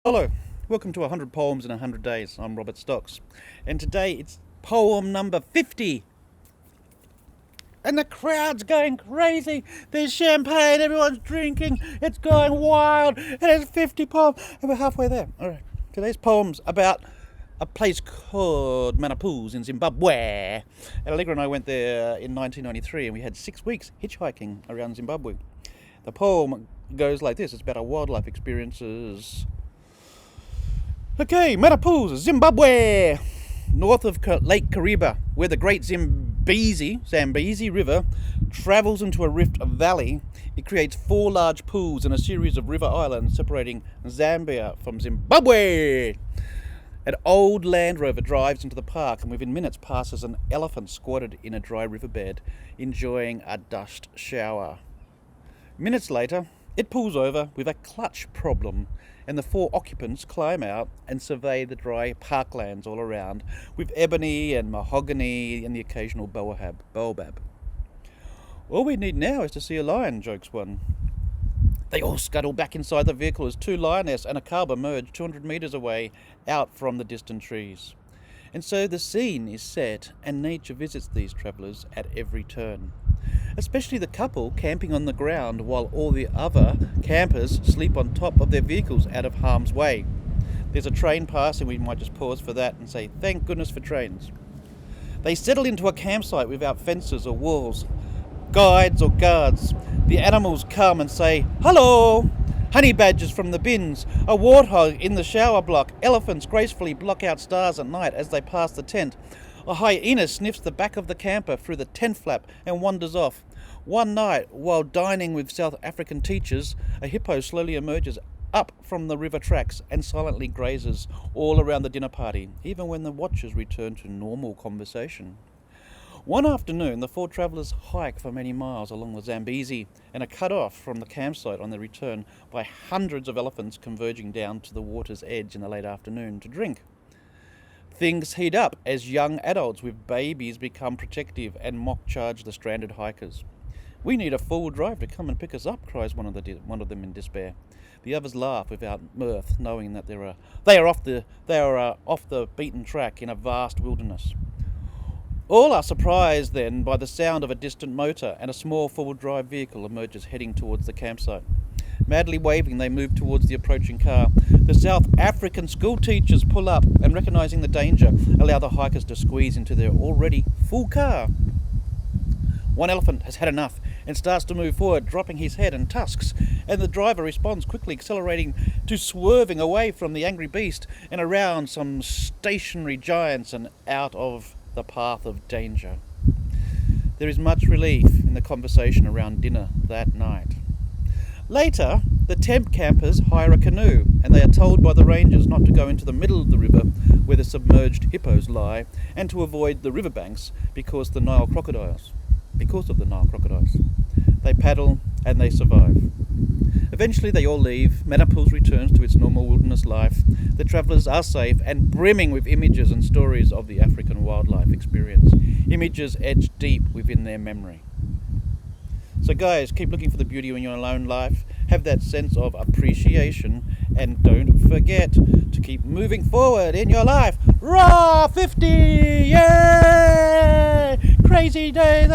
Hello, welcome to 100 Poems in 100 Days. I'm Robert Stocks, and today it's poem number 50. And the crowd's going crazy. There's champagne, everyone's drinking, it's going wild, and it's 50 poems, and we're halfway there. Alright, today's poem's about a place called Manapuz in Zimbabwe. Allegra and I went there in 1993, and we had 6 weeks hitchhiking around Zimbabwe. The poem goes like this. It's about our wildlife experiences. Okay, Manapuz, Zimbabwe, north of Lake Kariba, where the great Zambezi River travels into a rift valley. It creates 4 large pools and a series of river islands separating Zambia from Zimbabwe. An old Land Rover drives into the park and within minutes passes an elephant squatted in a dry riverbed, enjoying a dust shower. Minutes later, it pulls over with a clutch problem, and the 4 occupants climb out and survey the dry parklands all around, with ebony and mahogany and the occasional baobab. All we need now is to see a lion, jokes one. They all scuttle back inside the vehicle as 2 lionesses and a cub emerge 200 metres away out from the distant trees. And so the scene is set, and nature visits these travellers at every turn. Especially the couple camping on the ground while all the other campers sleep on top of their vehicles out of harm's way. There's a train passing, we might just pause for that and say, thank goodness for trains. They settle into a campsite without fences or walls, guides or guards. The animals come and say, hello! Honey badgers from the bins, a warthog in the shower block, elephants gracefully block out stars at night as they pass the tent. A hyena sniffs the back of the camper through the tent flap and wanders off. One night, while dining with South African teachers, a hippo slowly emerges up from the river tracks and silently grazes all around the dinner party, even when the watchers return to normal conversation. One afternoon, the 4 travellers hike for many miles along the Zambezi and are cut off from the campsite on their return by hundreds of elephants converging down to the water's edge in the late afternoon to drink. Things heat up as young adults with babies become protective and mock charge the stranded hikers. We need a four-wheel drive to come and pick us up, cries one of them in despair. The others laugh without mirth, knowing that they are off the beaten track in a vast wilderness. All are surprised then by the sound of a distant motor, and a small four-wheel drive vehicle emerges heading towards the campsite. Madly waving, they move towards the approaching car. The South African school teachers pull up and, recognizing the danger, allow the hikers to squeeze into their already full car. One elephant has had enough and starts to move forward, dropping his head and tusks, and the driver responds quickly, accelerating to swerving away from the angry beast and around some stationary giants and out of the path of danger. There is much relief in the conversation around dinner that night. Later, the temp campers hire a canoe, and they are told by the rangers not to go into the middle of the river where the submerged hippos lie, and to avoid the riverbanks because of the Nile crocodiles. They paddle and they survive. Eventually they all leave. Manapuz returns to its normal wilderness life. The travellers are safe and brimming with images and stories of the African wildlife experience, images etched deep within their memory. So guys, keep looking for the beauty in your own life, have that sense of appreciation, and don't forget to keep moving forward in your life. Raw 50! Yay! Crazy day!